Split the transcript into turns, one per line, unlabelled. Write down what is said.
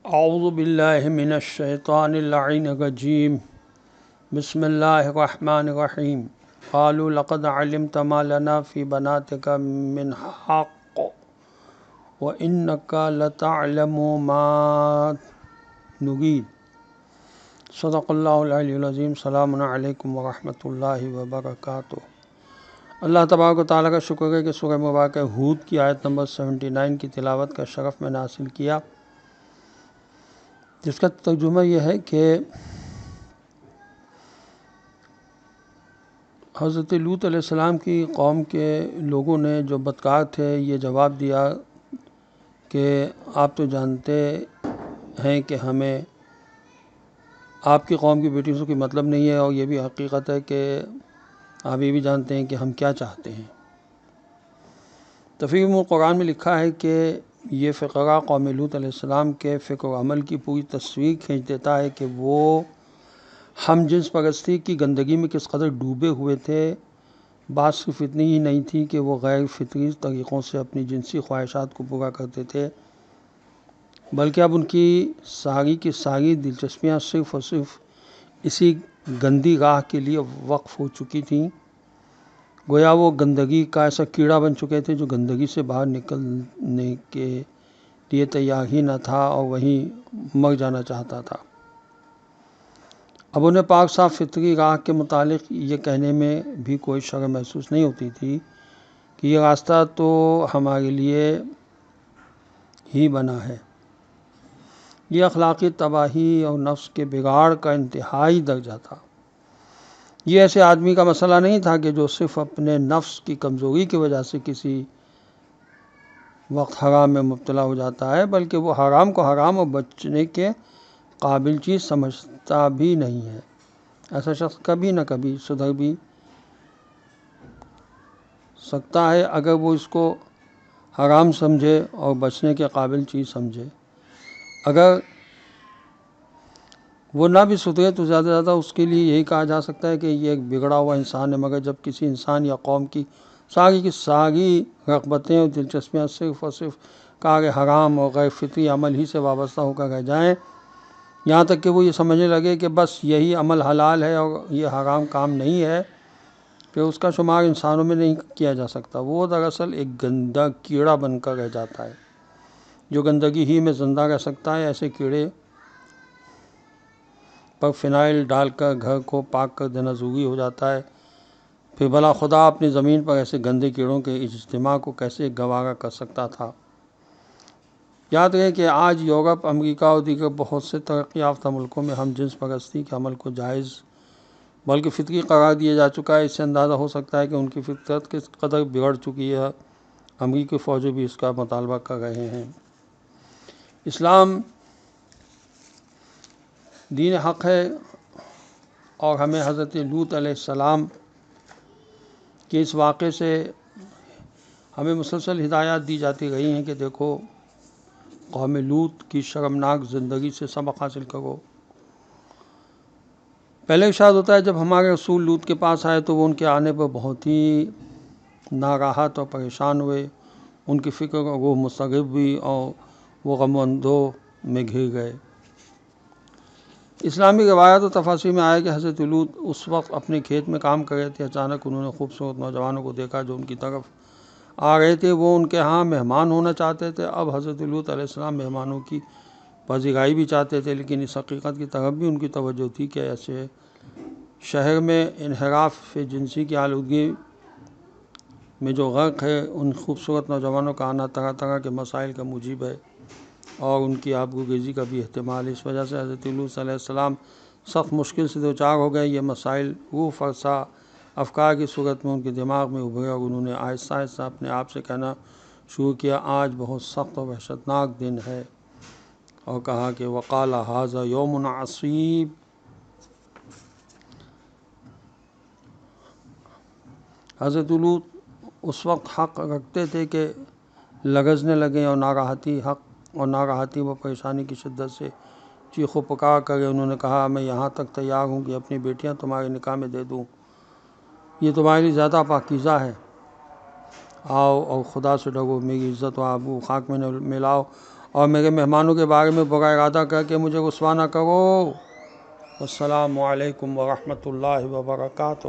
اعوذ باللہ من الشیطان اللعین الرجیم بسم اللہ الرحمن الرحیم قالوا لقد علمت ما لنا فی بناتک من حق وانک لتعلم ما نرید صدق اللہ العلی العظیم. السلام علیکم ورحمۃ اللہ وبرکاتہ. اللہ تبارک و تعالیٰ کا شکر ہے کہ سورہ مبارکہ ہود کی آیت نمبر 79 کی تلاوت کا شرف میں نے حاصل کیا، جس کا ترجمہ یہ ہے کہ حضرت لوط علیہ السلام کی قوم کے لوگوں نے جو بدکار تھے یہ جواب دیا کہ آپ تو جانتے ہیں کہ ہمیں آپ کی قوم کی بیٹیوں سے کوئی مطلب نہیں ہے، اور یہ بھی حقیقت ہے کہ آپ یہ بھی جانتے ہیں کہ ہم کیا چاہتے ہیں. تفسیر قرآن میں لکھا ہے کہ یہ فقرہ قوم لوط علیہ السلام کے فکر و عمل کی پوری تصویر کھینچ دیتا ہے کہ وہ ہم جنس پرستی کی گندگی میں کس قدر ڈوبے ہوئے تھے. بات صرف اتنی ہی نہیں تھی کہ وہ غیر فطری طریقوں سے اپنی جنسی خواہشات کو پورا کرتے تھے، بلکہ اب ان کی ساری کی ساری دلچسپیاں صرف اور صرف اسی گندی راہ کے لیے وقف ہو چکی تھیں. گویا وہ گندگی کا ایسا کیڑا بن چکے تھے جو گندگی سے باہر نکلنے کے لیے تیار ہی نہ تھا اور وہیں مر جانا چاہتا تھا. اب انہیں پاک صاف فطری راہ کے متعلق یہ کہنے میں بھی کوئی شرم محسوس نہیں ہوتی تھی کہ یہ راستہ تو ہمارے لیے ہی بنا ہے. یہ اخلاقی تباہی اور نفس کے بگاڑ کا انتہائی درجہ تھا. یہ ایسے آدمی کا مسئلہ نہیں تھا کہ جو صرف اپنے نفس کی کمزوری کی وجہ سے کسی وقت حرام میں مبتلا ہو جاتا ہے، بلکہ وہ حرام کو حرام اور بچنے کے قابل چیز سمجھتا بھی نہیں ہے. ایسا شخص کبھی نہ کبھی سدھر بھی سکتا ہے اگر وہ اس کو حرام سمجھے اور بچنے کے قابل چیز سمجھے. اگر وہ نہ بھی سدھرے تو زیادہ سے زیادہ اس کے لیے یہی کہا جا سکتا ہے کہ یہ ایک بگڑا ہوا انسان ہے. مگر جب کسی انسان یا قوم کی ساری رغبتیں اور دلچسپیاں صرف اور صرف کار حرام اور غیر فطری عمل ہی سے وابستہ ہو کر رہ جائیں، یہاں تک کہ وہ یہ سمجھنے لگے کہ بس یہی عمل حلال ہے اور یہ حرام کام نہیں ہے، پھر اس کا شمار انسانوں میں نہیں کیا جا سکتا. وہ دراصل ایک گندا کیڑا بن کر رہ جاتا ہے جو گندگی ہی میں زندہ رہ سکتا ہے. ایسے کیڑے پر فنائل ڈال کر گھر کو پاک کر دینا ضروری ہو جاتا ہے. پھر بھلا خدا اپنی زمین پر ایسے گندے کیڑوں کے اجتماع کو کیسے گوارا کر سکتا تھا. یاد رہے کہ آج یورپ، امریکہ اور دیگر بہت سے ترقی یافتہ ملکوں میں ہم جنس پرستی کے عمل کو جائز بلکہ فطری قرار دیا جا چکا ہے. اس سے اندازہ ہو سکتا ہے کہ ان کی فطرت کس قدر بگڑ چکی ہے. امریکی فوجی بھی اس کا مطالبہ کر رہے ہیں. اسلام دین حق ہے اور ہمیں حضرت لوط علیہ السلام کے اس واقعے سے ہمیں مسلسل ہدایات دی جاتی رہی ہیں کہ دیکھو قوم لوط کی شرمناک زندگی سے سبق حاصل کرو. پہلے ارشاد ہوتا ہے جب ہمارے رسول لوط کے پاس آئے تو وہ ان کے آنے پر بہت ہی ناراحت اور پریشان ہوئے. ان کی فکر اور وہ مستغرب ہوئی اور وہ غم و اندوہ میں گھر گئے. اسلامی روایات و تفاسیر میں آیا کہ حضرت لوط اس وقت اپنے کھیت میں کام کر رہے تھے. اچانک انہوں نے خوبصورت نوجوانوں کو دیکھا جو ان کی طرف آ رہے تھے. وہ ان کے ہاں مہمان ہونا چاہتے تھے. اب حضرت لوط علیہ السلام مہمانوں کی پذیرائی بھی چاہتے تھے، لیکن اس حقیقت کی طرف بھی ان کی توجہ تھی کہ ایسے شہر میں انحراف جنسی کی آلودگی میں جو غرق ہے ان خوبصورت نوجوانوں کا آنا طرح طرح کے مسائل کا موجب ہے اور ان کی آبروریزی کا بھی احتمال. اس وجہ سے حضرت لوط علیہ السلام سخت مشکل سے دوچار ہو گئے. یہ مسائل روح فرسا افکار کی صورت میں ان کے دماغ میں ابھرے اور انہوں نے آہستہ آہستہ اپنے آپ سے کہنا شروع کیا آج بہت سخت اور وحشتناک دن ہے، اور کہا کہ وقال ھذا یوم عصیب. حضرت لوط اس وقت حق رکھتے تھے کہ لرزنے لگے اور ناراحتی و پریشانی کی شدت سے چیخ و پکار کرے. انہوں نے کہا میں یہاں تک تیار ہوں کہ اپنی بیٹیاں تمہارے نکاح میں دے دوں، یہ تمہارے لیے زیادہ پاکیزہ ہے. آؤ اور خدا سے ڈرو، میری عزت و آبرو خاک میں نہ ملاؤ اور میرے مہمانوں کے بارے میں برا ارادہ کر کے مجھے رسوا نہ کرو۔ السلام علیکم ورحمۃ اللہ وبرکاتہ۔